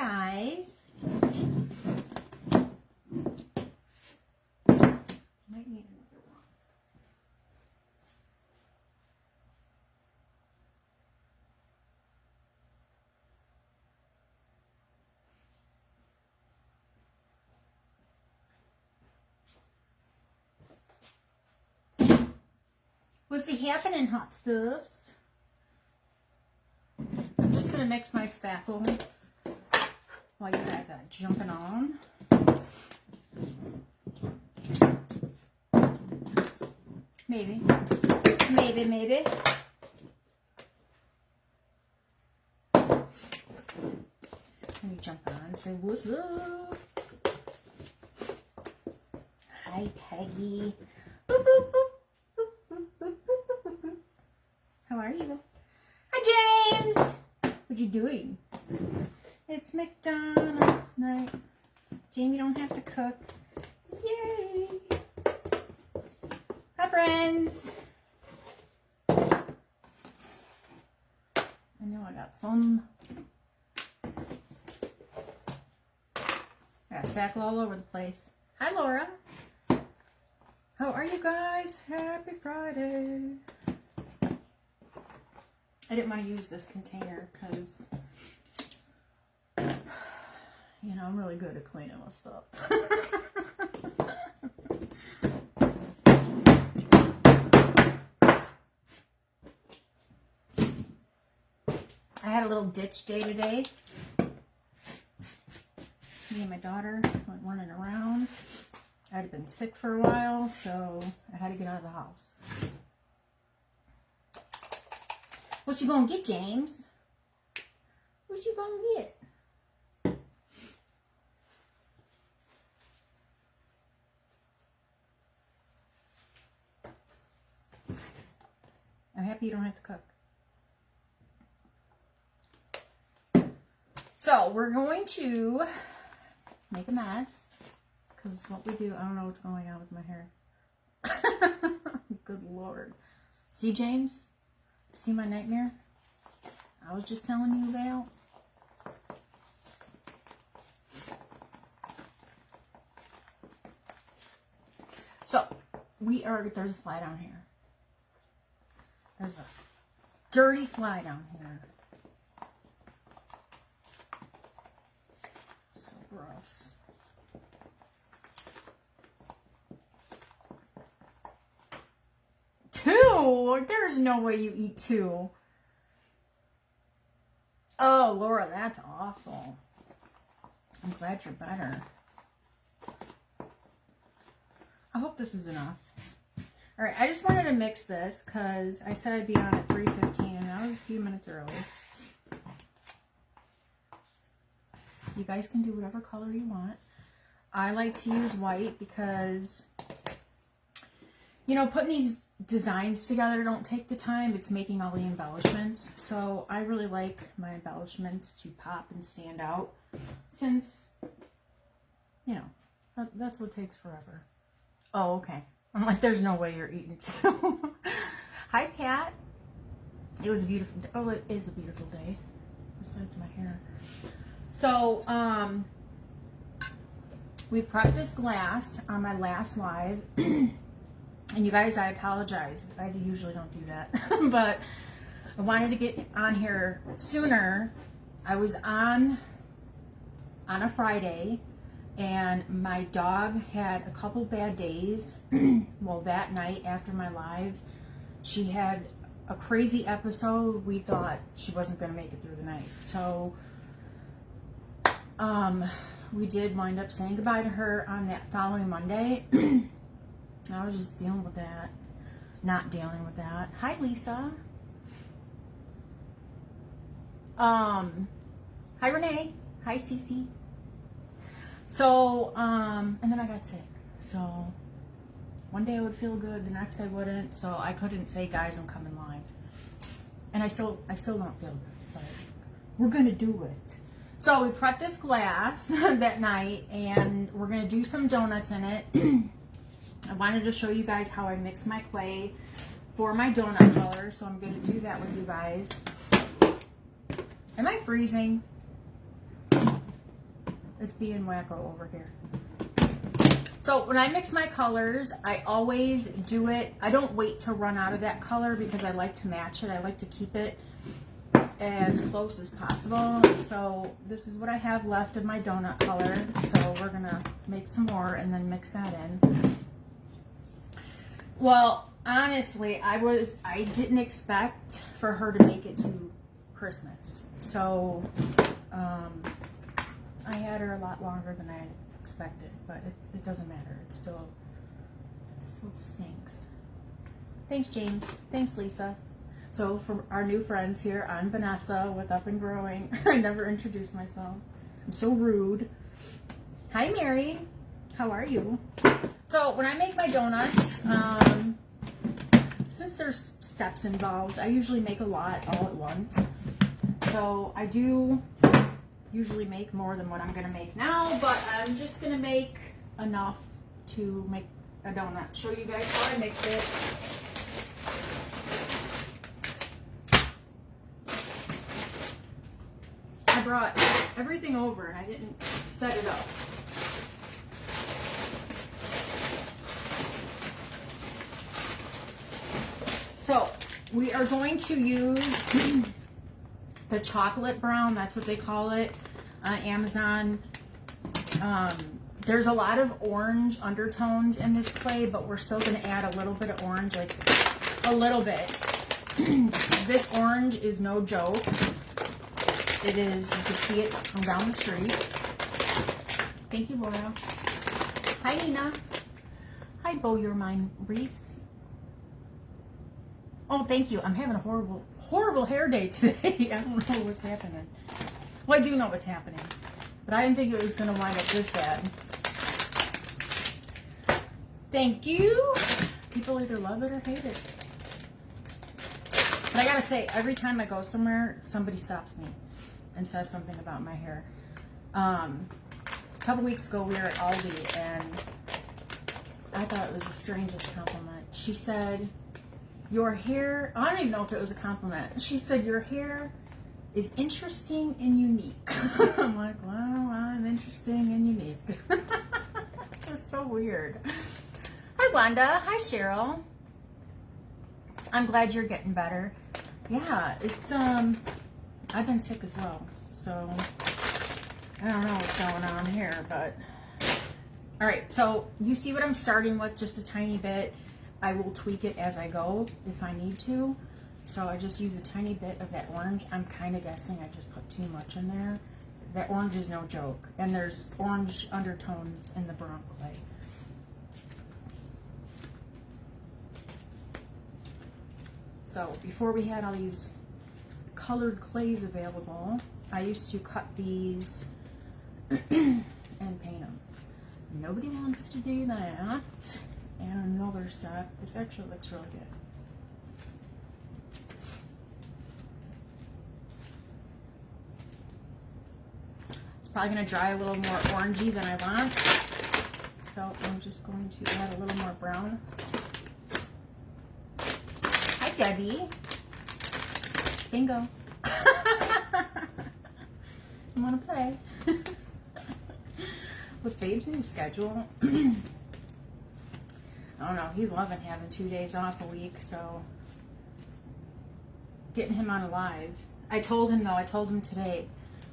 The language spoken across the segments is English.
guys. Might need another one. What's the happening, hot stuffs? I'm just gonna mix my spackle while you guys are jumping on. Maybe. Maybe, maybe. Let me jump on and say, what's up? Hi, Peggy. Boop, boop, boop. How are you? Hi, James. What you doing? It's McDonald's night. Jamie don't have to cook. Yay! Hi, friends. I know I got some. I got spackle all over the place. Hi, Laura. How are you guys? Happy Friday. I didn't want to use this container because, you know, I'm really good at cleaning my stuff. I had a little ditch day today. Me and my daughter went running around. I had been sick for a while, so I had to get out of the house. What you gonna get, James? What you gonna get? I'm happy you don't have to cook. So we're going to make a mess, because what we do, I don't know what's going on with my hair. Good Lord. See, James? See my nightmare? I was just telling you about. So, there's a fly down here. There's a dirty fly down here. So gross. Two? There's no way you eat two. Oh, Laura, that's awful. I'm glad you're better. I hope this is enough. All right, I just wanted to mix this because I said I'd be on at 3:15 and I was a few minutes early. You guys can do whatever color you want. I like to use white because, you know, putting these designs together don't take the time. It's making all the embellishments. So I really like my embellishments to pop and stand out since, you know, that's what takes forever. Oh, okay. I'm like, there's no way you're eating two. Hi, Pat. It was a beautiful day. Oh, it is a beautiful day. Besides my hair. So, we prepped this glass on my last live. And you guys, I apologize. I usually don't do that. But I wanted to get on here sooner. I was on a Friday. And my dog had a couple bad days. Well, that night after my live, she had a crazy episode. We thought she wasn't going to make it through the night. So, we did wind up saying goodbye to her on that following Monday. I was just dealing with that. Not dealing with that. Hi, Lisa. Hi, Renee. Hi, Cece. So, and then I got sick. So, one day I would feel good, the next I wouldn't. So I couldn't say, guys, I'm coming live. And I still don't feel good, but we're gonna do it. So we prepped this glass that night, and we're gonna do some donuts in it. I wanted to show you guys how I mix my clay for my donut color, so I'm gonna do that with you guys. Am I freezing? It's being wacko over here. So when I mix my colors, I always do it. I don't wait to run out of that color because I like to match it. I like to keep it as close as possible. So this is what I have left of my donut color. So we're gonna make some more and then mix that in. Well, honestly, I didn't expect for her to make it to Christmas. So I had her a lot longer than I expected, but it doesn't matter. It still stinks. Thanks, James. Thanks, Lisa. So for our new friends here, I'm Vanessa with Up and Growing. I never introduced myself. I'm so rude. Hi, Mary. How are you? So when I make my donuts, since there's steps involved, I usually make a lot all at once. So I do usually make more than what I'm gonna make now, but I'm just gonna make enough to make a donut. Show you guys how I mix it. I brought everything over and I didn't set it up. So we are going to use the chocolate brown, that's what they call it on Amazon. There's a lot of orange undertones in this clay, but we're still going to add a little bit of orange, like a little bit. This orange is no joke. It is, you can see it from down the street. Thank you, Laura. Hi, Nina. Hi, Bo, you're mine wreaths. Oh, thank you. I'm having a horrible hair day today. I don't know what's happening. Well, I do know what's happening, but I didn't think it was going to wind up this bad. Thank you. People either love it or hate it. But I gotta say, every time I go somewhere, somebody stops me and says something about my hair. A couple weeks ago, we were at Aldi, and I thought it was the strangest compliment. She said, your hair, I don't even know if it was a compliment. She said, your hair is interesting and unique. I'm like, well, I'm interesting and unique. It was so weird. Hi, Wanda. Hi, Cheryl. I'm glad you're getting better. Yeah, it's, I've been sick as well. So, I don't know what's going on here, but. All right, so you see what I'm starting with, just a tiny bit. I will tweak it as I go if I need to. So I just use a tiny bit of that orange. I'm kind of guessing I just put too much in there. That orange is no joke. And there's orange undertones in the brown clay. So before we had all these colored clays available, I used to cut these and paint them. Nobody wants to do that. And another set. This actually looks really good. It's probably going to dry a little more orangey than I want. So I'm just going to add a little more brown. Hi, Debbie. Bingo. You want to play? With Babe's new schedule, I don't know, he's loving having 2 days off a week, so getting him on a live. I told him today,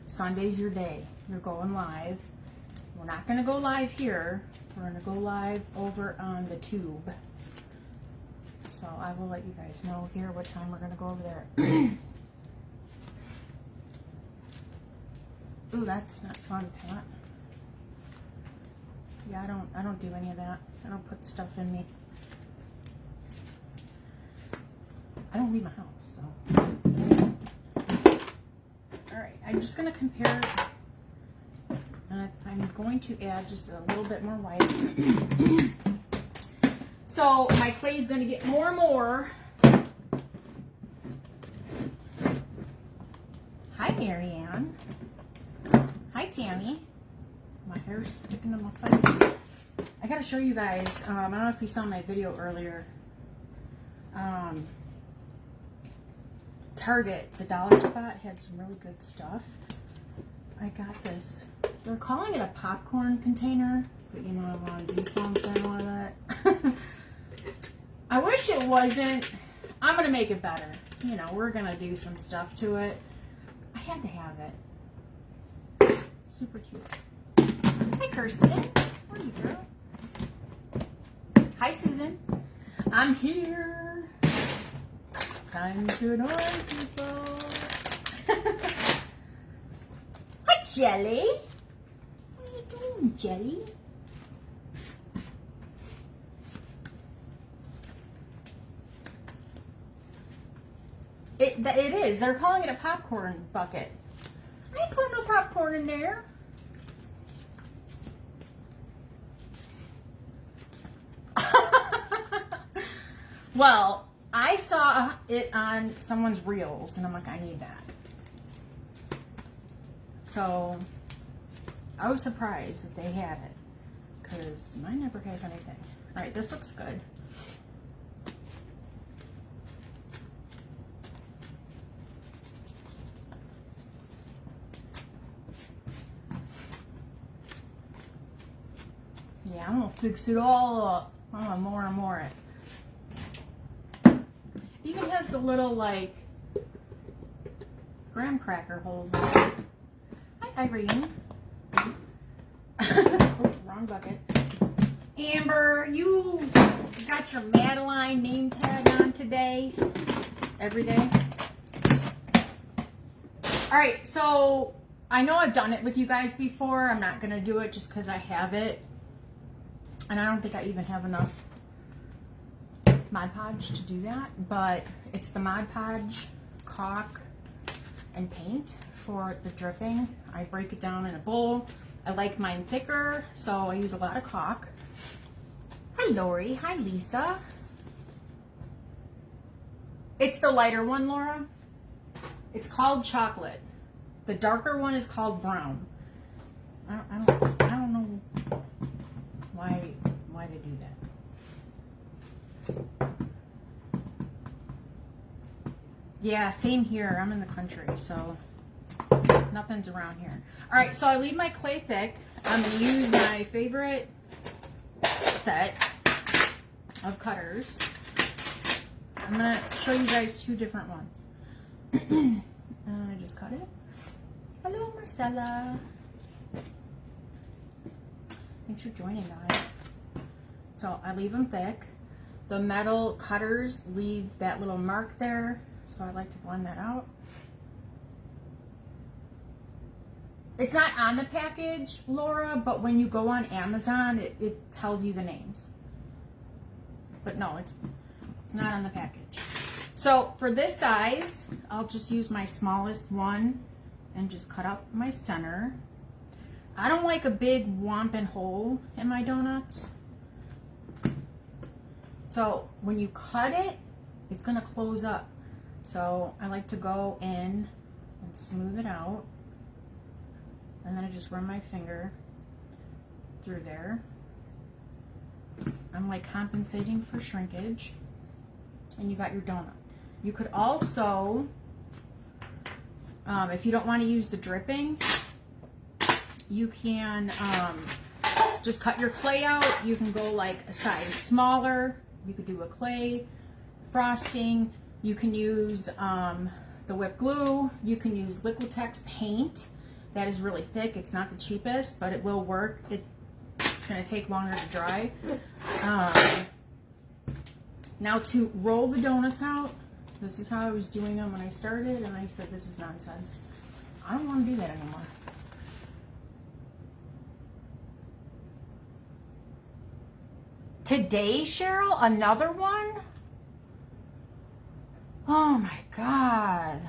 Sunday's your day. You're going live. We're not going to go live here. We're going to go live over on the tube. So I will let you guys know here what time we're going to go over there. Ooh, that's not fun, Pat. Yeah, I don't do any of that. I don't put stuff in me. I don't leave my house, so. Alright, I'm just going to compare. I'm going to add just a little bit more white. So my clay is going to get more and more. Hi, Marianne. Hi, Tammy. My hair's sticking to my face. I gotta show you guys, I don't know if you saw my video earlier. Target, the dollar spot, had some really good stuff. I got this They're calling it a popcorn container, but you know I want to do something with it. I wish it wasn't. I'm going to make it better. You know, we're going to do some stuff to it. I had to have it. Super cute. Hi, Kirsten. Where are you, girl? Hi, Susan. I'm here. Time to annoy people. Hi, Jelly. What are you doing, Jelly? It is. They're calling it a popcorn bucket. I ain't putting no popcorn in there. Well, I saw it on someone's reels, and I'm like, I need that. So I was surprised that they had it, because mine never has anything. All right, this looks good. Yeah, I'm gonna fix it all up. I'm gonna more and more it. It even has the little like graham cracker holes in it. Hi, Irene. Oh, wrong bucket. Amber, you got your Madeline name tag on today. Every day. All right, so I know I've done it with you guys before. I'm not gonna do it just because I have it. And I don't think I even have enough Mod Podge to do that, but it's the Mod Podge caulk and paint for the dripping. I break it down in a bowl. I like mine thicker, so I use a lot of caulk. Hi, Lori. Hi, Lisa. It's the lighter one, Laura. It's called chocolate. The darker one is called brown. I don't know why they do that. Yeah, same here. I'm in the country, so nothing's around here. All right, so I leave my clay thick. I'm going to use my favorite set of cutters. I'm going to show you guys two different ones. And I just cut it. Hello, Marcella. Thanks for joining, guys. So I leave them thick. The metal cutters leave that little mark there, so I like to blend that out. It's not on the package, Laura, but when you go on Amazon, it tells you the names. But no, it's not on the package. So for this size, I'll just use my smallest one and just cut up my center. I don't like a big whomping hole in my donuts. So when you cut it, it's gonna close up. So I like to go in and smooth it out. And then I just run my finger through there. I'm like compensating for shrinkage. And you got your donut. You could also, if you don't want to use the dripping, you can just cut your clay out. You can go like a size smaller. You could do a clay frosting. You can use the whipped glue. You can use Liquitex paint. That is really thick. It's not the cheapest, but it will work. It's going to take longer to dry. Now to roll the donuts out, this is how I was doing them when I started, and I said this is nonsense. I don't want to do that anymore. Today, Cheryl, another one? Oh my God.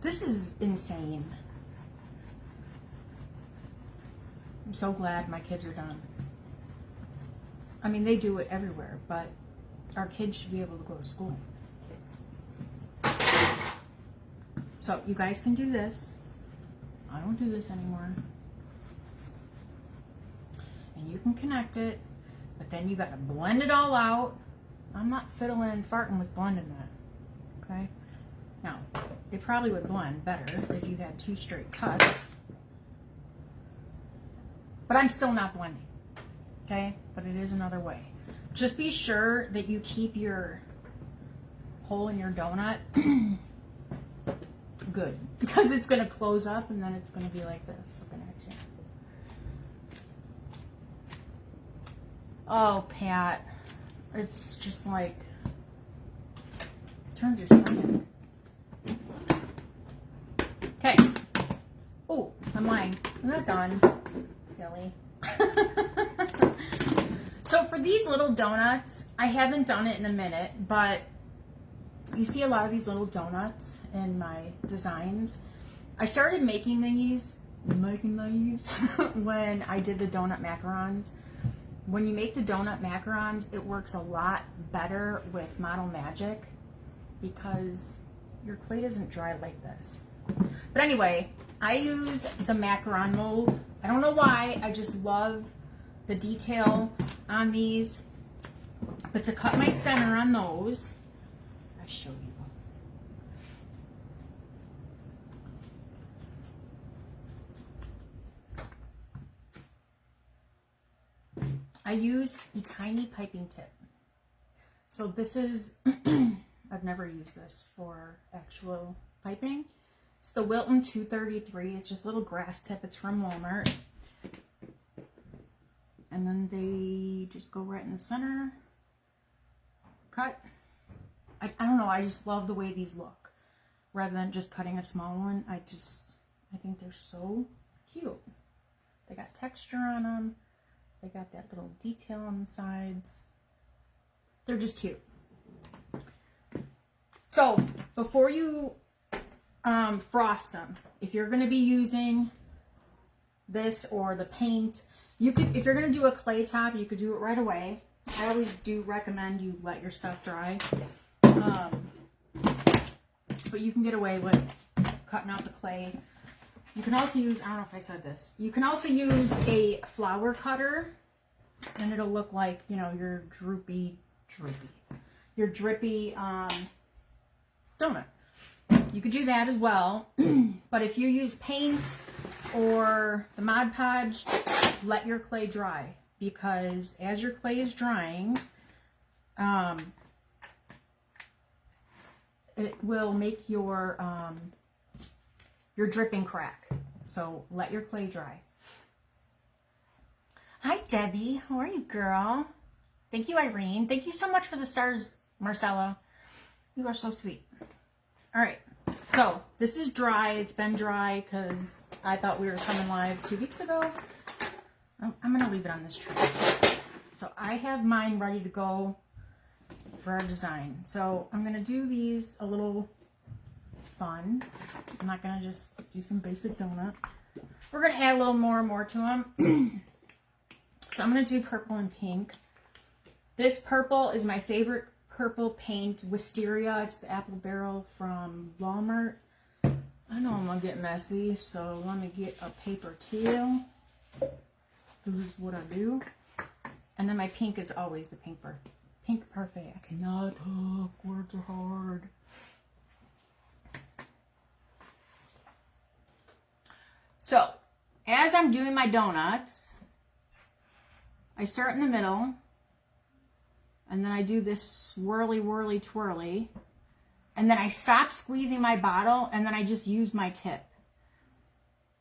This is insane. I'm so glad my kids are done. I mean, they do it everywhere, but our kids should be able to go to school. So you guys can do this. I don't do this anymore. And you can connect it, but then you got to blend it all out. I'm not fiddling and farting with blending that. Okay? Now, it probably would blend better if you had 2 straight cuts. But I'm still not blending, okay? But it is another way. Just be sure that you keep your hole in your donut good, because it's going to close up and then it's going to be like this, looking at you. Oh, Pat, it's just like, turns your stomach. Okay. Oh, I'm lying. I'm not done. Silly. So for these little donuts, I haven't done it in a minute, but you see a lot of these little donuts in my designs. I started making these when I did the donut macarons. When you make the donut macarons, it works a lot better with Model Magic because your clay doesn't dry like this. But anyway, I use the macaron mold. I don't know why, I just love the detail on these. But to cut my center on those, I show you. I use a tiny piping tip. So this is, I've never used this for actual piping. It's the Wilton 233. It's just a little grass tip. It's from Walmart. And then they just go right in the center. Cut. I don't know. I just love the way these look. Rather than just cutting a small one, I think they're so cute. They got texture on them. They got that little detail on the sides. They're just cute. So before you frost them, if you're going to be using this or the paint, you could, if you're going to do a clay top, you could do it right away. I always do recommend you let your stuff dry. But you can get away with cutting out the clay. You can also use, I don't know if I said this, you can also use a flower cutter, and it'll look like, you know, your drippy donut. You could do that as well. But if you use paint or the Mod Podge, let your clay dry, because as your clay is drying, it will make your dripping crack. So let your clay dry. Hi, Debbie. How are you, girl? Thank you, Irene. Thank you so much for the stars, Marcella. You are so sweet. All right. So this is dry. It's been dry because I thought we were coming live 2 weeks ago. I'm going to leave it on this tray. So I have mine ready to go for our design. So I'm going to do these a little fun. I'm not going to just do some basic donut. We're going to add a little more and more to them. So I'm going to do purple and pink. This purple is my favorite purple paint, Wisteria. It's the apple barrel from Walmart. I know I'm going to get messy, so let me get a paper towel. This is what I do. And then my pink is always the pink parfait. I cannot talk. Words are hard. So, as I'm doing my donuts, I start in the middle, and then I do this swirly, whirly, twirly, and then I stop squeezing my bottle, and then I just use my tip.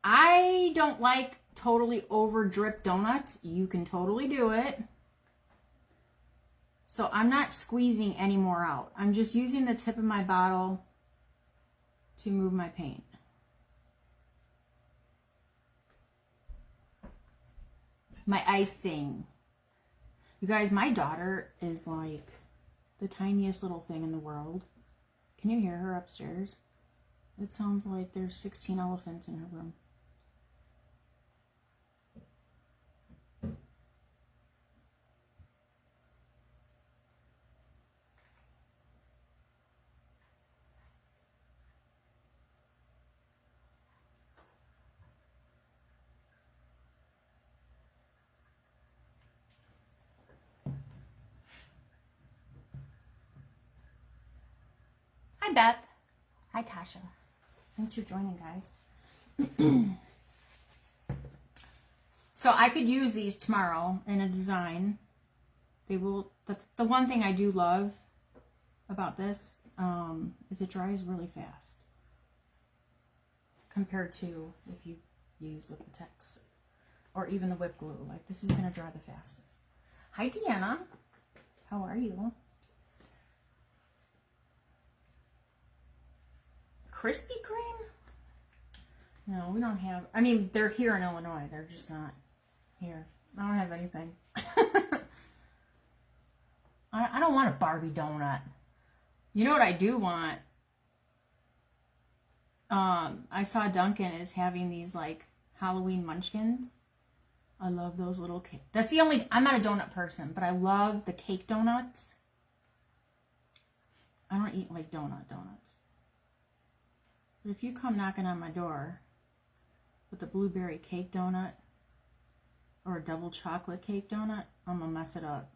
I don't like totally over drip donuts. You can totally do it. So I'm not squeezing any more out. I'm just using the tip of my bottle to move my paint. My icing. You guys, my daughter is like the tiniest little thing in the world. Can you hear her upstairs? It sounds like there's 16 elephants in her room. Hi, Beth. Hi, Tasha. Thanks for joining, guys. So I could use these tomorrow in a design. They will. That's the one thing I do love about this, is it dries really fast compared to if you use Liquitex or even the whip glue. Like, this is going to dry the fastest. Hi, Deanna. How are you? Krispy Kreme? No, we don't have. I mean, they're here in Illinois. They're just not here. I don't have anything. I don't want a Barbie donut. You know what I do want? I saw Duncan is having these like Halloween munchkins. I love those little cake. That's the only. I'm not a donut person, but I love the cake donuts. I don't eat like donuts. But if you come knocking on my door with a blueberry cake donut or a double chocolate cake donut, I'm gonna mess it up.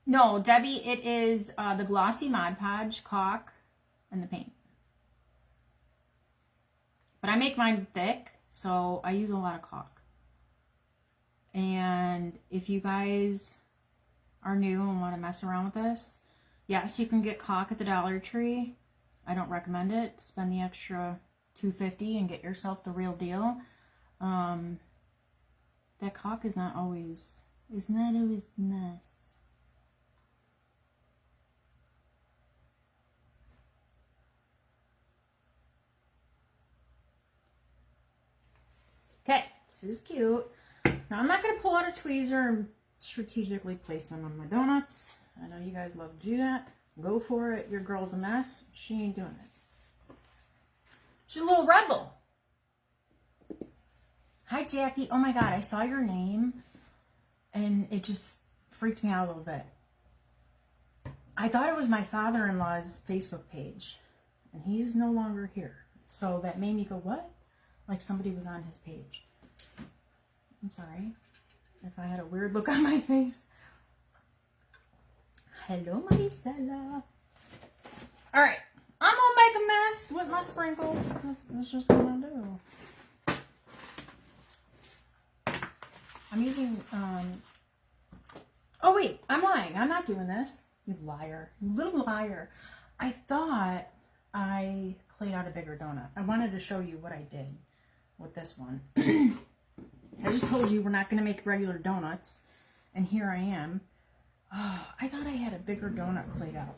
No, Debbie, it is the glossy Mod Podge caulk and the paint. But I make mine thick, so I use a lot of caulk. And if you guys are new and want to mess around with this, yes, you can get caulk at the Dollar Tree. I don't recommend it. Spend the extra $2.50 and get yourself the real deal. That caulk is not always nice. Okay, this is cute. Now I'm not going to pull out a tweezer and strategically place them on my donuts. I know you guys love to do that. Go for it. Your girl's a mess. She ain't doing it. She's a little rebel. Hi, Jackie. Oh my God, I saw your name and it just freaked me out a little bit. I thought it was my father-in-law's Facebook page and he's no longer here. So that made me go, what? Like somebody was on his page. I'm sorry if I had a weird look on my face. Hello, Maricela. All right, I'm gonna make a mess with my sprinkles because that's just what I do. I'm using, oh wait, I'm lying. I'm not doing this. You liar. You little liar. I thought I clayed out a bigger donut. I wanted to show you what I did with this one. I just told you we're not going to make regular donuts. And here I am. Oh, I thought I had a bigger donut clayed out.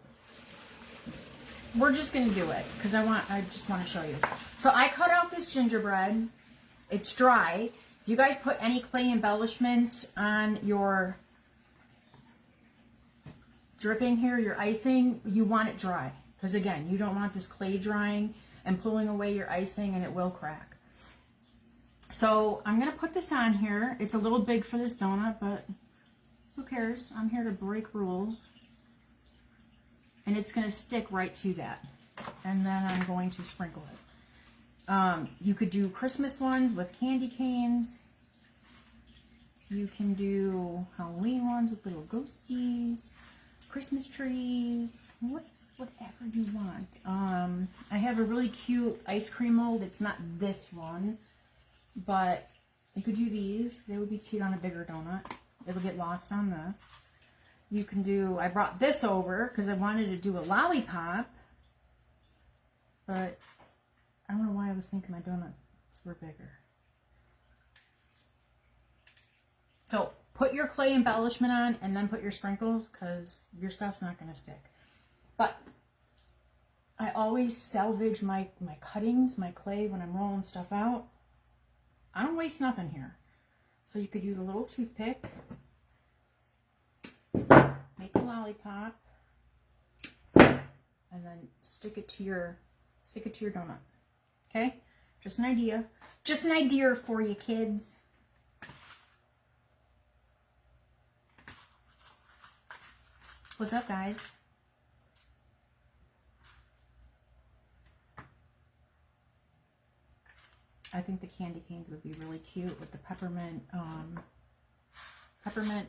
We're just going to do it because I just want to show you. So I cut out this gingerbread. It's dry. If you guys put any clay embellishments on your dripping here, your icing, you want it dry. Because again, you don't want this clay drying and pulling away your icing and it will crack. So I'm going to put this on here. It's a little big for this donut, but who cares? I'm here to break rules. And it's going to stick right to that. And then I'm going to sprinkle it. You could do Christmas ones with candy canes. You can do Halloween ones with little ghosties, Christmas trees, whatever you want. I have a really cute ice cream mold. It's not this one, but you could do these. They would be cute on a bigger donut. It'll get lost on this. You can do, I brought this over because I wanted to do a lollipop, but I don't know why I was thinking my donuts were bigger. So put your clay embellishment on and then put your sprinkles because your stuff's not going to stick. But I always salvage my cuttings, my clay when I'm rolling stuff out. I don't waste nothing here. So you could use a little toothpick, make a lollipop, and then stick it to your donut. Okay? Just an idea. Just an idea for you kids. What's up, guys? I think the candy canes would be really cute with the peppermint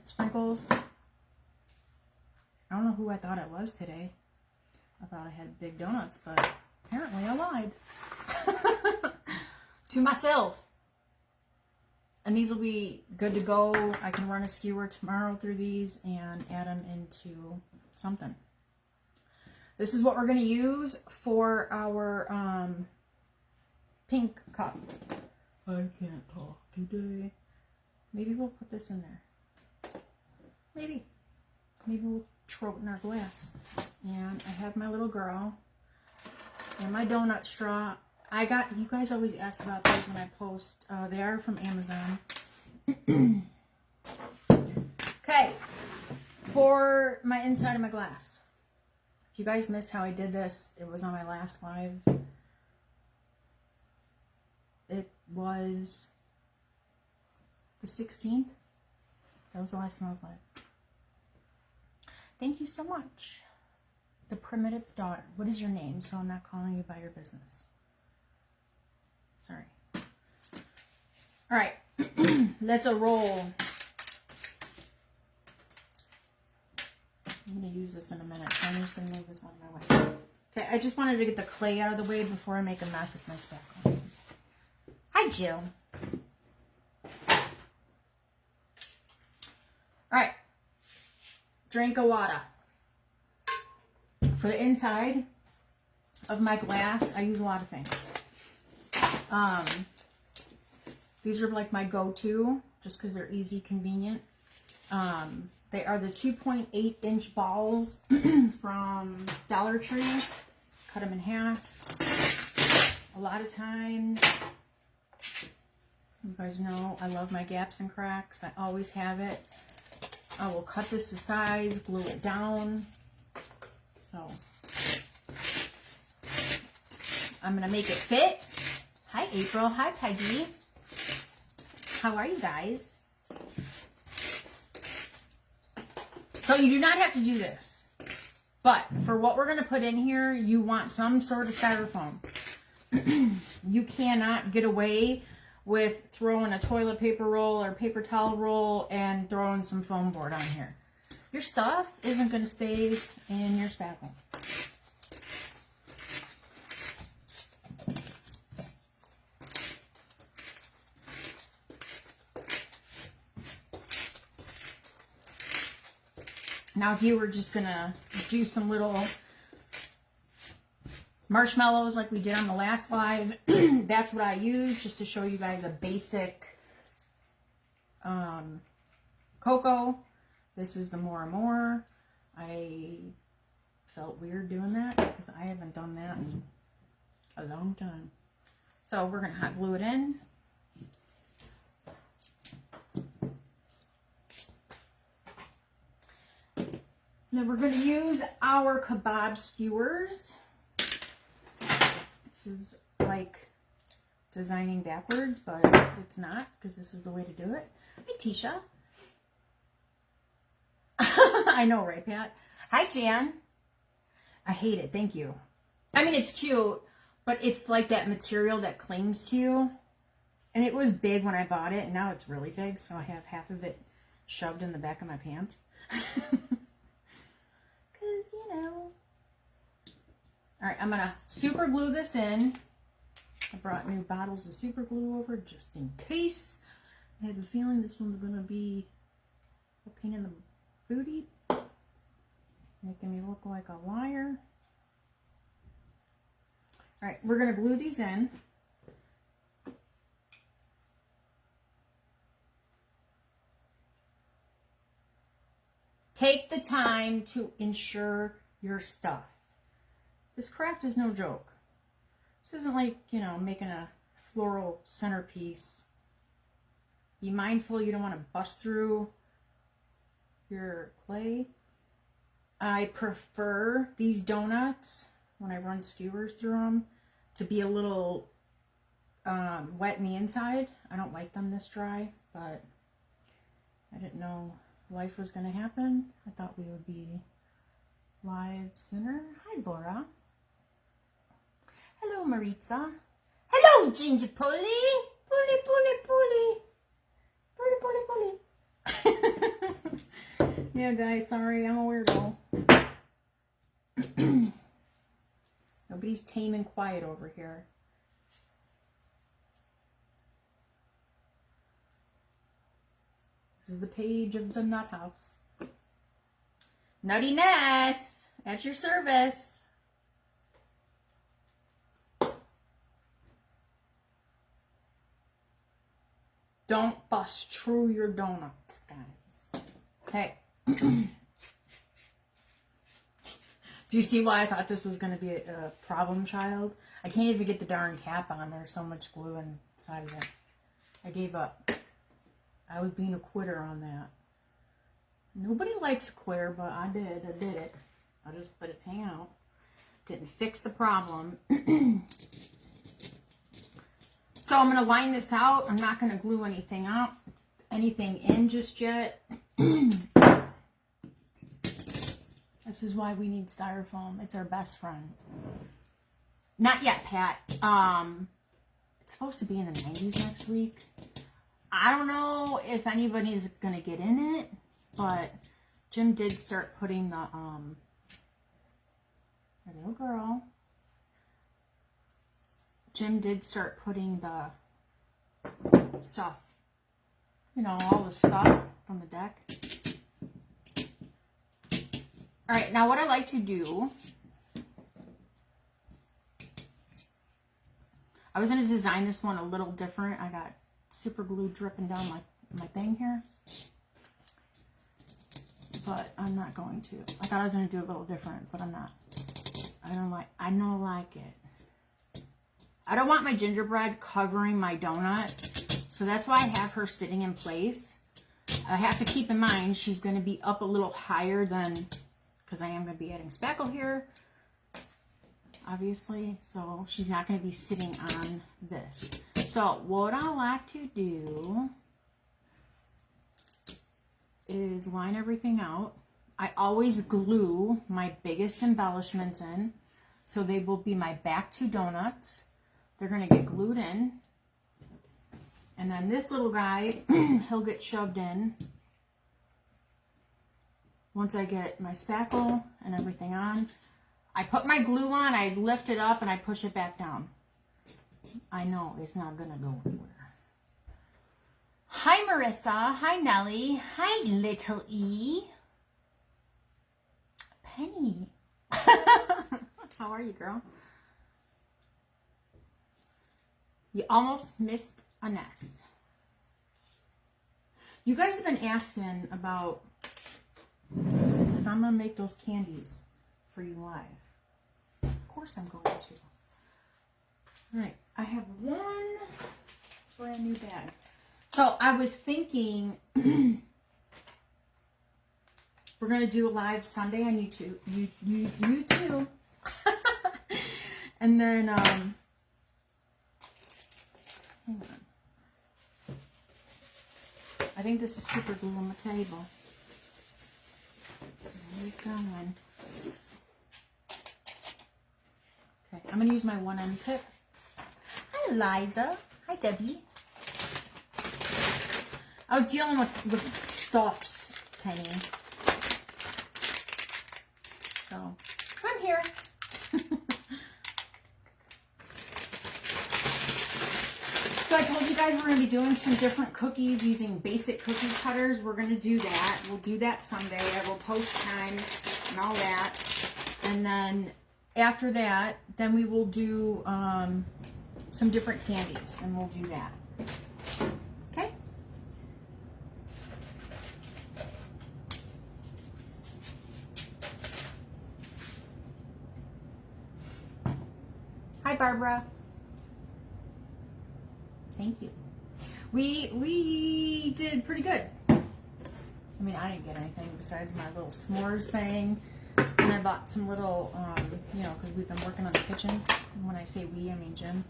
sprinkles. I don't know who I thought it was today. I thought I had big donuts, but apparently I lied. To myself. And these will be good to go. I can run a skewer tomorrow through these and add them into something. This is what we're going to use for our pink cup. I can't talk today. Maybe we'll put this in there. Maybe we'll throw it in our glass. And I have my little girl and my donut straw. You guys always ask about these when I post. They are from Amazon. Okay, for my inside of my glass. If you guys missed how I did this, it was on my last live. It was the 16th. That was the last time I was live. Thank you so much. The primitive daughter. What is your name? So I'm not calling you by your business. Sorry. All right. Let's roll. I'm going to use this in a minute, so I'm just going to move this out of my way. Okay, I just wanted to get the clay out of the way before I make a mess with my spackle. Hi, Jill. All right. Drink of water. For the inside of my glass, I use a lot of things. These are like my go-to, just because they're easy, convenient. They are the 2.8 inch balls from Dollar Tree. Cut them in half. A lot of times, you guys know I love my gaps and cracks. I always have it. I will cut this to size, glue it down. So, I'm going to make it fit. Hi, April. Hi, Peggy. How are you guys? So you do not have to do this. But for what we're going to put in here, you want some sort of styrofoam. You cannot get away with throwing a toilet paper roll or paper towel roll and throwing some foam board on here. Your stuff isn't going to stay in your spackle. Now, if you were just going to do some little marshmallows like we did on the last live, that's what I use, just to show you guys a basic cocoa. This is the More and More. I felt weird doing that because I haven't done that in a long time. So we're going to hot glue it in. Then we're going to use our kebab skewers. This is like designing backwards, but it's not, because this is the way to do it. Hi, Tisha. I know, right, Pat? Hi, Jan. I hate it. Thank you. I mean, it's cute, but it's like that material that clings to you. And it was big when I bought it, and now it's really big, so I have half of it shoved in the back of my pants. Alright, I'm going to super glue this in. I brought new bottles of super glue over just in case. I have a feeling this one's going to be a pain in the booty. Making me look like a liar. Alright, we're going to glue these in. Take the time to ensure your stuff. This craft is no joke. This isn't like, you know, making a floral centerpiece. Be mindful you don't want to bust through your clay. I prefer these donuts, when I run skewers through them, to be a little wet in the inside. I don't like them this dry, but I didn't know life was going to happen. I thought we would be live sooner. Hi, Laura. Hello, Maritza. Hello, Ginger Polly. Polly, Polly, Polly. Polly, Polly, Polly. Yeah, guys, sorry, I'm a weirdo. Everybody's tame and quiet over here. This is the page of the nut house. Nuttiness at your service. Don't bust through your donuts, guys. Okay. Do you see why I thought this was going to be a problem child? I can't even get the darn cap on. There's so much glue inside of it. I gave up. I was being a quitter on that. Nobody likes quitter, but I did. I did it. I just let it hang out. Didn't fix the problem. So I'm going to line this out. I'm not going to glue anything in just yet. This is why we need styrofoam. It's our best friend. Not yet, Pat. It's supposed to be in the 90s next week. I don't know if anybody's going to get in it, but Jim did start putting the, little girl. Jim did start putting the stuff, you know, all the stuff from the deck. All right, now what I like to do, I was going to design this one a little different. I got super glue dripping down my thing here, but I'm not going to. I thought I was going to do it a little different, but I'm not. I don't like it. I don't want my gingerbread covering my donut, so that's why I have her sitting in place. I have to keep in mind she's going to be up a little higher than, because I am going to be adding spackle here, obviously, so she's not going to be sitting on this. So what I like to do is line everything out. I always glue my biggest embellishments in, so they will be my back two donuts. They're going to get glued in. And then this little guy, he'll get shoved in once I get my spackle and everything on. I put my glue on, I lift it up, and I push it back down. I know it's not going to go anywhere. Hi, Marissa. Hi, Nellie. Hi, Little E. Penny. How are you, girl? You almost missed a nest. You guys have been asking about if I'm going to make those candies for you live. Of course I'm going to. All right, I have one brand new bag. So I was thinking we're going to do a live Sunday on YouTube. You too. And then, hang on. I think this is super glue on the table. There we go. Okay, I'm going to use my 1M tip. Hi, Liza. Hi, Debbie. I was dealing with stuffs, Penny. So, I'm here. So I told you guys we're going to be doing some different cookies using basic cookie cutters. We're going to do that. We'll do that Sunday. I will post time and all that. And then after that, then we will do some different candies, and we'll do that. Okay? Hi, Barbara. Thank you. We did pretty good. I mean, I didn't get anything besides my little s'mores thing. And I bought some little, you know, because we've been working on the kitchen. And when I say we, I mean Jim.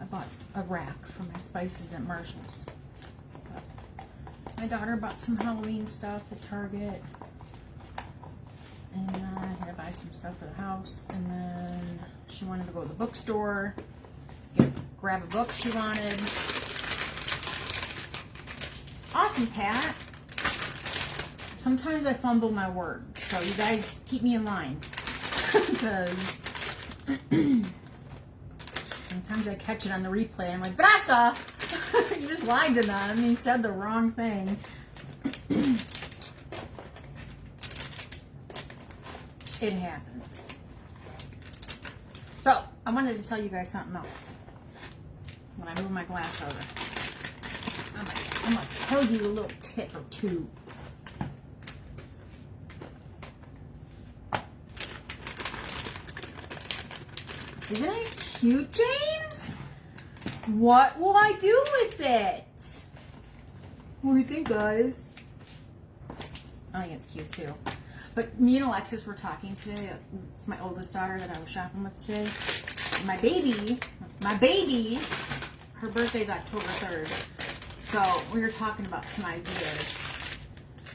I bought a rack for my spices at Marshall's. But my daughter bought some Halloween stuff at Target. And I had to buy some stuff for the house. And then she wanted to go to the bookstore, grab a book she wanted. Awesome, Pat. Sometimes I fumble my words, so you guys keep me in line. Because Sometimes I catch it on the replay. I'm like, Vanessa, you just lied to them. You said the wrong thing. It happens. So, I wanted to tell you guys something else. When I move my glass over, I'm going to tell you a little tip or two. Isn't it cute, James? What will I do with it? What do you think, guys? I think it's cute too. But me and Alexis were talking today. It's my oldest daughter that I was shopping with today. My baby, her birthday's October 3rd. So we were talking about some ideas.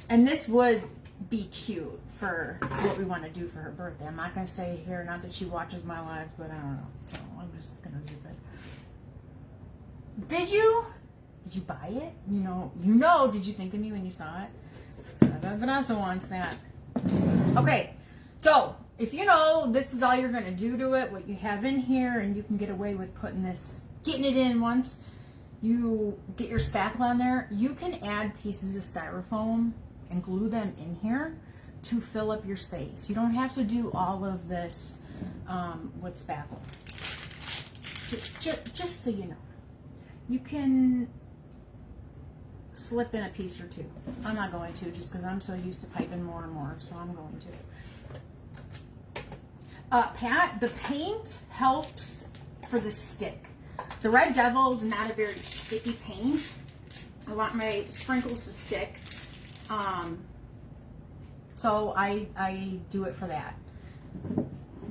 And this would be cute for what we want to do for her birthday. I'm not going to say here, not that she watches my lives, but I don't know. So I'm just going to zip it. Did you buy it? You know, did you think of me when you saw it? Vanessa wants that. Okay, so if you know this is all you're going to do to it, what you have in here, and you can get away with getting it in once you get your spackle on there, you can add pieces of styrofoam and glue them in here to fill up your space. You don't have to do all of this with spackle. Just so you know. You can slip in a piece or two. I'm not going to, just because I'm so used to piping more and more, so I'm going to. Pat, the paint helps for the stick. The Red Devil's not a very sticky paint. I want my sprinkles to stick. So I do it for that.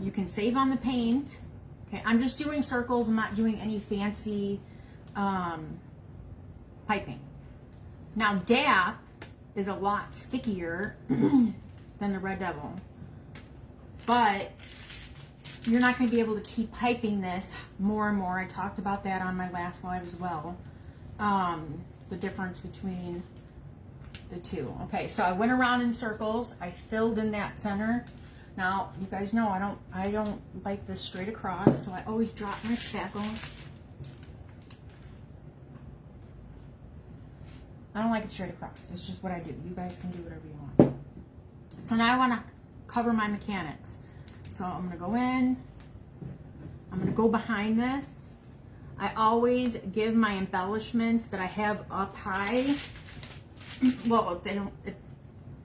You can save on the paint. Okay, I'm just doing circles. I'm not doing any fancy piping. Now DAP is a lot stickier than the Red Devil, but you're not going to be able to keep piping this more and more. I talked about that on my last live as well. The difference between the two. Okay, so I went around in circles. I filled in that center. Now, you guys know I don't like this straight across, so I always drop my spackle. I don't like it straight across. It's just what I do. You guys can do whatever you want. So now I want to cover my mechanics. So I'm going to go in. I'm going to go behind this. I always give my embellishments that I have up high. Well,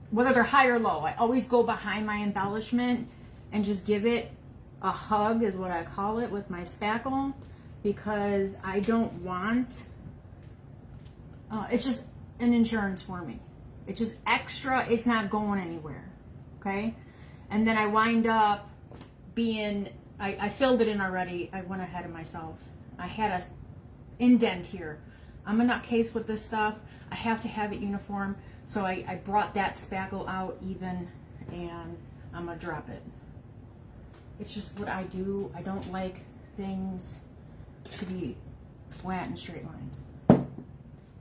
whether they're high or low, I always go behind my embellishment and just give it a hug, is what I call it, with my spackle, because I don't want, it's just an insurance for me. It's just extra, it's not going anywhere, okay? And then I wind up being, I filled it in already. I went ahead of myself. I had a indent here. I'm a nutcase with this stuff. I have to have it uniform. So I brought that spackle out even, and I'm gonna drop it. It's just what I do. I don't like things to be flat and straight lines.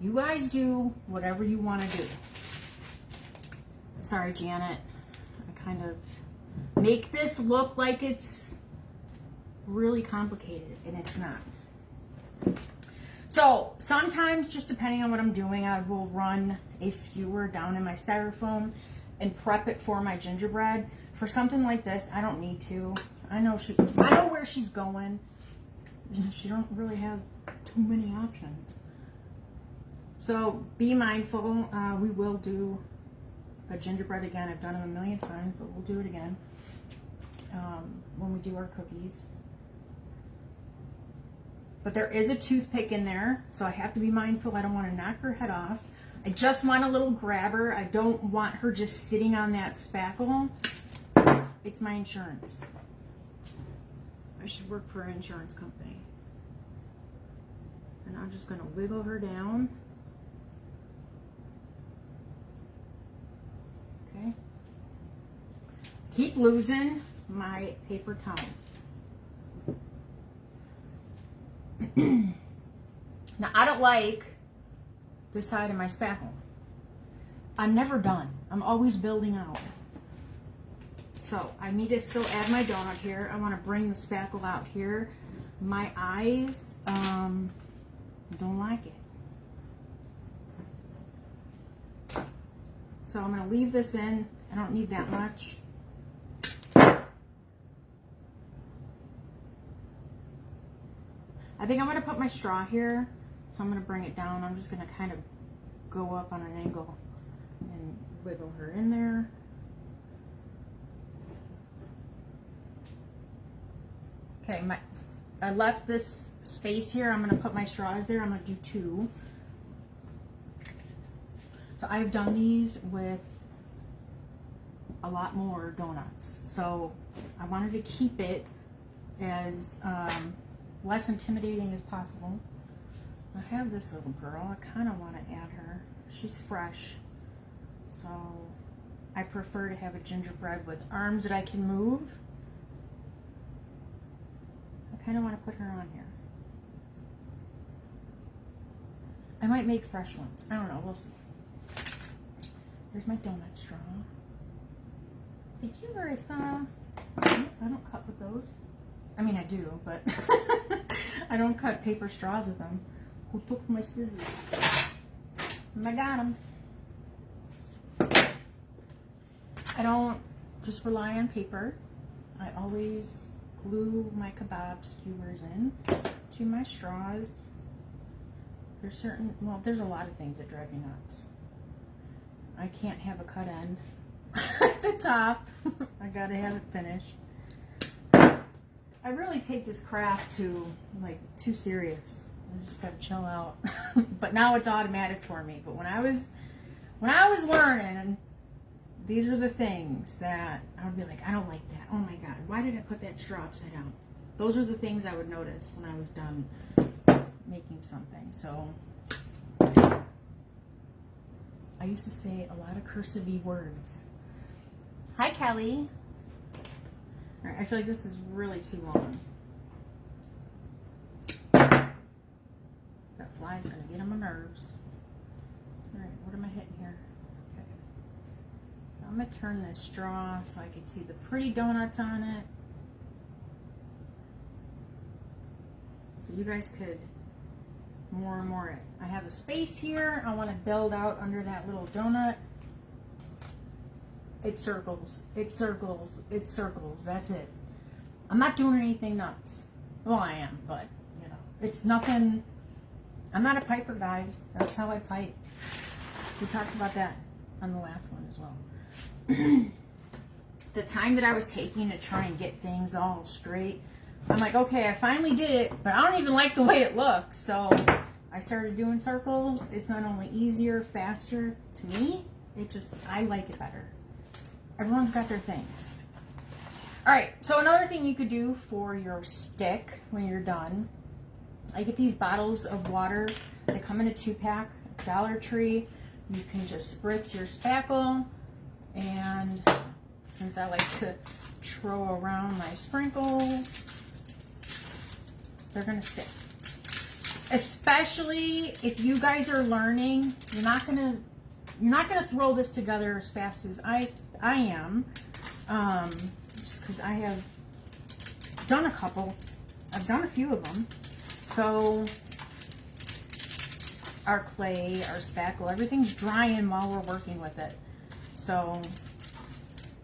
You guys do whatever you want to do. Sorry, Janet. I kind of make this look like it's really complicated, and it's not. So sometimes, just depending on what I'm doing, I will run a skewer down in my styrofoam and prep it for my gingerbread. For something like this, I don't need to. I know where she's going. She don't really have too many options. So be mindful. We will do a gingerbread again. I've done them a million times, but we'll do it again when we do our cookies. But there is a toothpick in there, so I have to be mindful. I don't want to knock her head off. I just want a little grabber. I don't want her just sitting on that spackle. It's my insurance. I should work for an insurance company. And I'm just going to wiggle her down. Okay. Keep losing my paper towel. Now, I don't like this side of my spackle. I'm never done. I'm always building out. So I need to still add my donut here. I want to bring the spackle out here. My eyes don't like it. So I'm going to leave this in. I don't need that much. I think I'm going to put my straw here. So I'm going to bring it down. I'm just going to kind of go up on an angle and wiggle her in there. Okay, I left this space here. I'm going to put my straws there. I'm going to do 2. So I've done these with a lot more donuts. So I wanted to keep it as less intimidating as possible. I have this little girl. I kind of want to add her. She's fresh. So I prefer to have a gingerbread with arms that I can move. I kind of want to put her on here. I might make fresh ones. I don't know. We'll see. Here's my donut straw. Thank you, Marissa. I don't cut with those. I mean, I do, but I don't cut paper straws with them. Who took my scissors? I got them. I don't just rely on paper. I always glue my kebab skewers in to my straws. There's there's a lot of things that drive me nuts. I can't have a cut end at the top. I gotta have it finished. I really take this craft too serious. I just gotta chill out. But now it's automatic for me. But when I was learning, these are the things that I would be like, I don't like that. Oh my God, why did I put that straw upside down? Those are the things I would notice when I was done making something. So I used to say a lot of cursive-y words. Hi, Kelly. All right, I feel like this is really too long. That fly's gonna get on my nerves. All right, what am I hitting here? Okay. So I'm gonna turn this straw so I can see the pretty donuts on it. So you guys could more and more. I have a space here. I want to build out under that little donut. It circles, it circles, it circles. That's it. I'm not doing anything nuts. Well, I am, but you know, it's nothing. I'm not a piper, guys. That's how I pipe. We talked about that on the last one as well. The time that I was taking to try and get things all straight, I'm like, okay, I finally did it, but I don't even like the way it looks. So I started doing circles. It's not only easier, faster to me, I like it better. Everyone's got their things. All right, so another thing you could do for your stick when you're done, I get these bottles of water. They come in a 2-pack, Dollar Tree. You can just spritz your spackle, and since I like to throw around my sprinkles, they're gonna stick. Especially if you guys are learning, you're not gonna throw this together as fast as I am, just because I have done a couple. I've done a few of them. So our clay, our spackle, everything's drying while we're working with it. So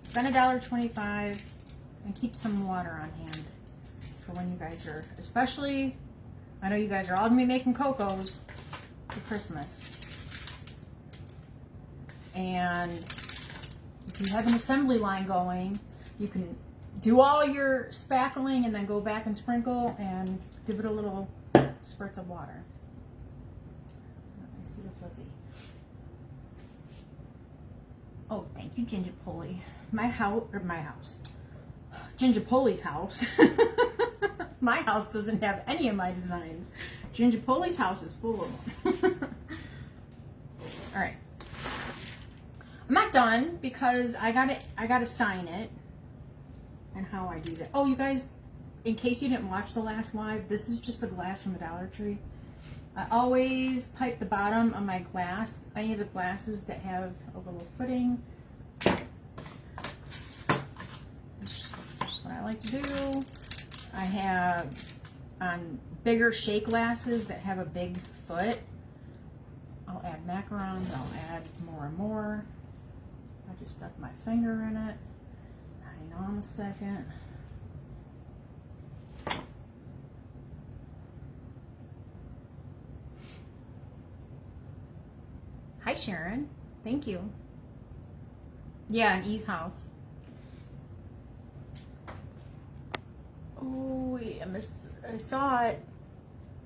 spend $1.25 and keep some water on hand for when you guys are, especially, I know you guys are all gonna be making cocos for Christmas. And if you have an assembly line going, you can do all your spackling and then go back and sprinkle and give it a little spurts of water. I see the fuzzy. Oh, thank you, Ginger Polly. Ginger Polly's house. My house doesn't have any of my designs. Ginger Polly's house is full of them. All right. I'm not done because I gotta sign it. And how I do that. Oh, you guys, in case you didn't watch the last live, this is just a glass from the Dollar Tree. I always pipe the bottom of my glass, any of the glasses that have a little footing. like to do. I have on bigger shake glasses that have a big foot. I'll add macarons. I'll add more and more. I just stuck my finger in it. Hang on a second. Hi, Sharon. Thank you. Yeah, in E's house. Oh, wait, I saw it.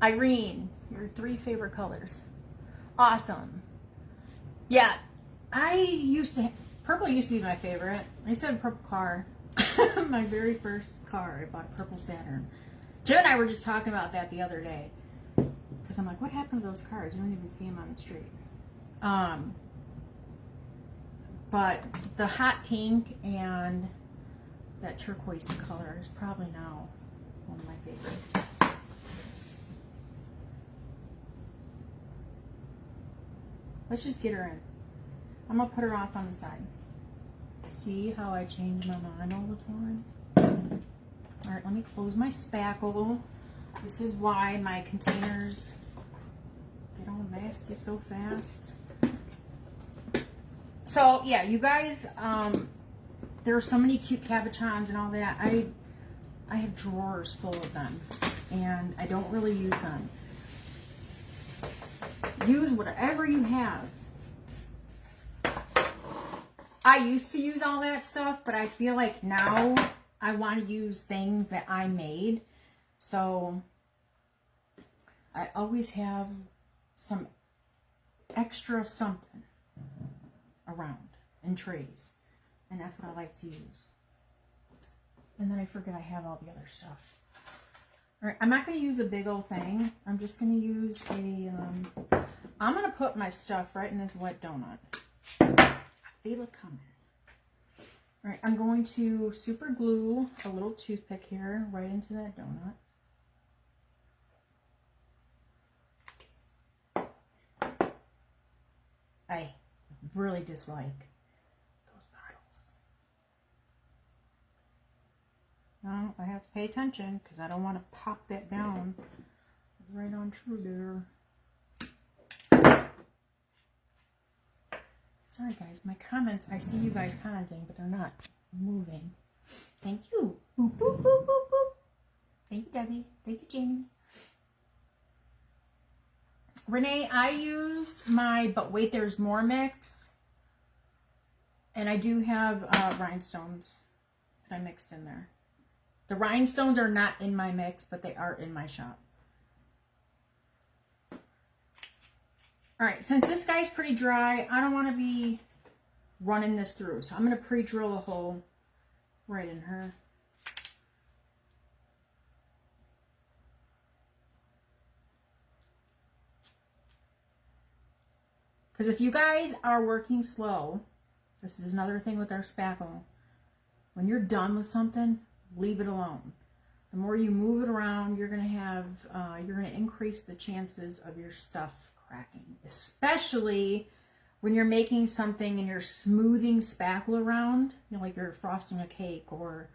Irene, your 3 favorite colors. Awesome. Yeah, purple used to be my favorite. I used to have a purple car. My very first car, I bought a purple Saturn. Jim and I were just talking about that the other day. Because I'm like, what happened to those cars? You don't even see them on the street. But the hot pink and that turquoise color is probably now one of my favorites. Let's just get her in. I'm gonna put her off on the side. See how I change my mind all the time? All right, let me close my spackle. This is why my containers get all nasty so fast. So yeah, you guys, there are so many cute cabochons and all that. I have drawers full of them, and I don't really use them. Use whatever you have. I used to use all that stuff, but I feel like now I want to use things that I made. So I always have some extra something around in trays, and that's what I like to use. And then I forget I have all the other stuff. All right, I'm not going to use a big old thing. I'm just going to use a, I'm going to put my stuff right in this wet donut. I feel it coming. All right, I'm going to super glue a little toothpick here right into that donut. I really dislike those bottles. Now I have to pay attention because I don't want to pop that down. It's right on true there. Sorry guys, my comments, I see you guys commenting, but they're not moving. Thank you. Boop, boop, boop, boop, boop. Thank you, Debbie. Thank you, Jamie. Renee, I use my But Wait There's More mix. And I do have rhinestones that I mixed in there. The rhinestones are not in my mix, but they are in my shop. All right, since this guy's pretty dry, I don't want to be running this through. So I'm going to pre-drill a hole right in her. Because if you guys are working slow, this is another thing with our spackle. When you're done with something, leave it alone. The more you move it around, you're going to increase the chances of your stuff cracking, especially when you're making something and you're smoothing spackle around, you know, like you're frosting a cake, or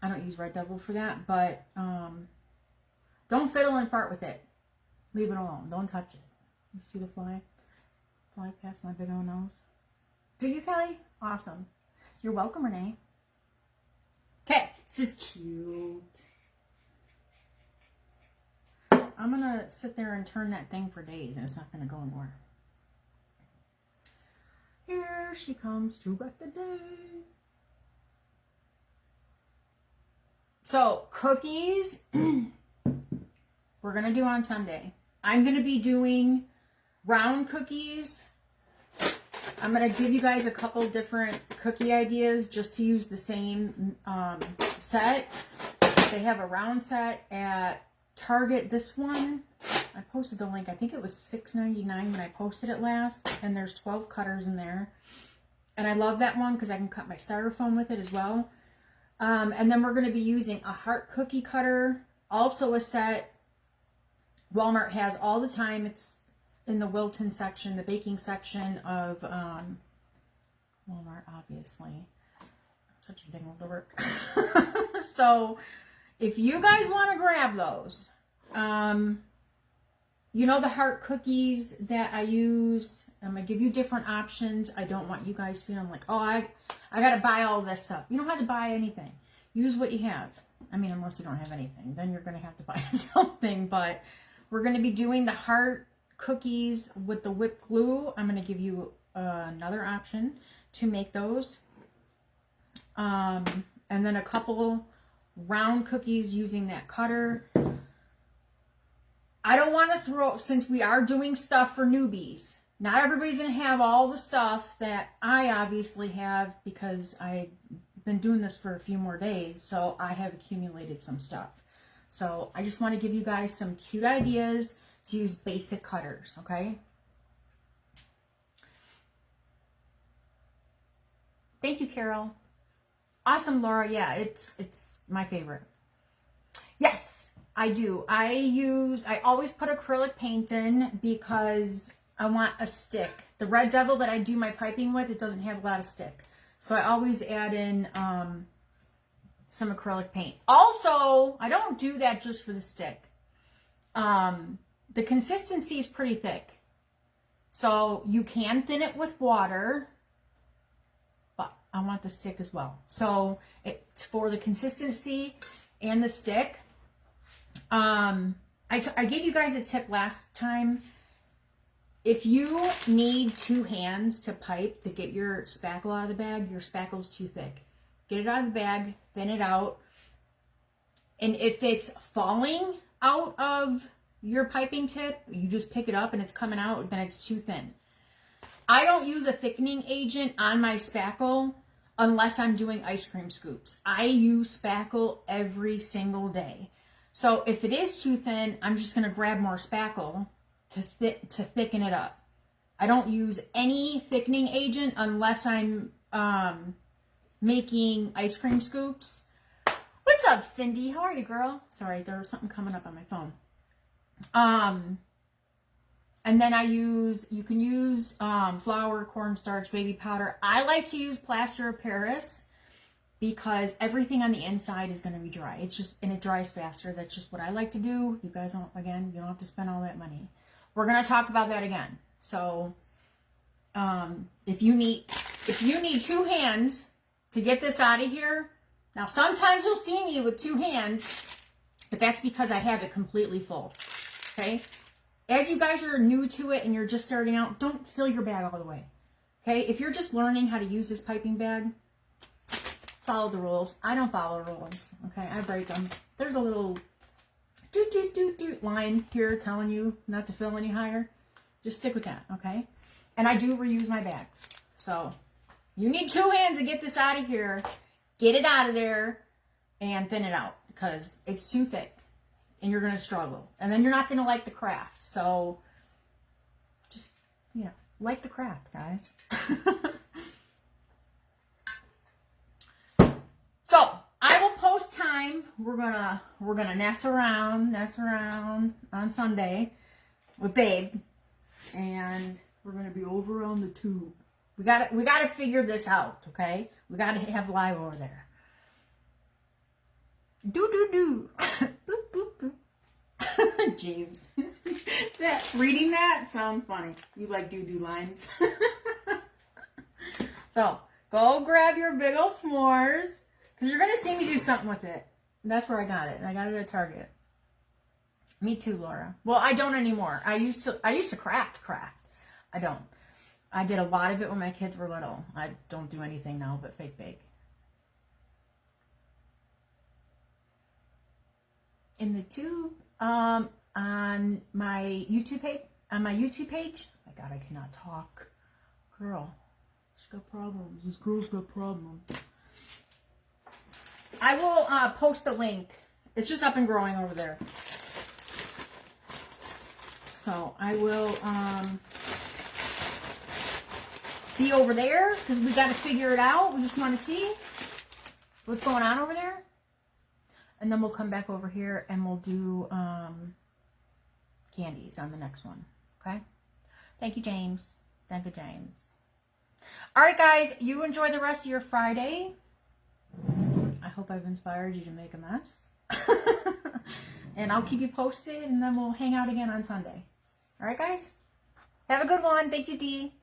I don't use Red Devil for that, but don't fiddle and fart with it. Leave it alone. Don't touch it. You see the fly past my big old nose? Do you, Kelly? Awesome. You're welcome, Renee. Okay, this is cute. I'm going to sit there and turn that thing for days, and it's not going to go anywhere. Here she comes to wreck the day. So, cookies, we're going to do on Sunday. I'm going to be doing round cookies. I'm going to give you guys a couple different cookie ideas just to use the same set. They have a round set at Target. This one, I posted the link. I think it was $6.99 when I posted it last. And there's 12 cutters in there. And I love that one because I can cut my styrofoam with it as well. And then we're going to be using a heart cookie cutter. Also a set Walmart has all the time. It's in the Wilton section, the baking section of Walmart, obviously. I'm such a dingle to work. So if you guys want to grab those, you know the heart cookies that I use. I'm going to give you different options. I don't want you guys feeling like, oh, I got to buy all this stuff. You don't have to buy anything. Use what you have. I mean, unless you don't have anything, then you're going to have to buy something. But we're going to be doing the heart cookies with the whipped glue. I'm going to give you another option to make those. And then a couple round cookies using that cutter. I don't want to throw, since we are doing stuff for newbies, not everybody's going to have all the stuff that I obviously have because I've been doing this for a few more days, so I have accumulated some stuff. So I just want to give you guys some cute ideas to use basic cutters, okay? Thank you, Carol. Awesome, Laura. Yeah, it's my favorite. Yes, I do. I always put acrylic paint in because I want a stick. The Red Devil that I do my piping with, it doesn't have a lot of stick. So I always add in some acrylic paint. Also, I don't do that just for the stick. The consistency is pretty thick. So you can thin it with water, but I want the stick as well. So it's for the consistency and the stick. I gave you guys a tip last time. If you need 2 hands to pipe to get your spackle out of the bag, your spackle's too thick. Get it out of the bag, thin it out. And if it's falling out of your piping tip, you just pick it up and it's coming out, then it's too thin. I don't use a thickening agent on my spackle unless I'm doing ice cream scoops. I use spackle every single day. So if it is too thin, I'm just going to grab more spackle to thicken it up. I don't use any thickening agent unless I'm making ice cream scoops. What's up, Cindy? How are you, girl? Sorry, there was something coming up on my phone. And then you can use flour, cornstarch, baby powder. I like to use plaster of Paris because everything on the inside is going to be dry. And it dries faster. That's just what I like to do. You guys don't, again, you don't have to spend all that money. We're going to talk about that again. So, if you need 2 hands to get this out of here, now sometimes you'll see me with 2 hands, but that's because I have it completely full. Okay? As you guys are new to it and you're just starting out, don't fill your bag all the way. Okay? If you're just learning how to use this piping bag, follow the rules. I don't follow rules. Okay? I break them. There's a little doot line here telling you not to fill any higher. Just stick with that, okay? And I do reuse my bags. So you need 2 hands to get this out of here. Get it out of there and thin it out because it's too thick and you're going to struggle. And then you're not going to like the craft. So just, like the craft, guys. So I will post time. We're gonna mess around on Sunday with Babe, and we're gonna be over on the tube. We gotta figure this out, okay? We gotta have live over there. Do. Boop boop boop. James, reading that sounds funny. You like do lines. So go grab your big ol' s'mores. Because you're going to see me do something with it. That's where I got it. I got it at Target. Me too, Laura. Well, I don't anymore. I used to craft. I don't. I did a lot of it when my kids were little. I don't do anything now but fake bake. In the tube, on my YouTube page. Oh my God, I cannot talk. Girl, she's got problems. This girl's got problems. I will post the link. It's just up and growing over there. So I will be over there because we got to figure it out. We just want to see what's going on over there. And then we'll come back over here and we'll do candies on the next one. Okay? Thank you, James. Thank you, James. All right, guys. You enjoy the rest of your Friday. hope I've inspired you to make a mess. And I'll keep you posted, and then we'll hang out again on Sunday. All right, guys? Have a good one. Thank you, Dee.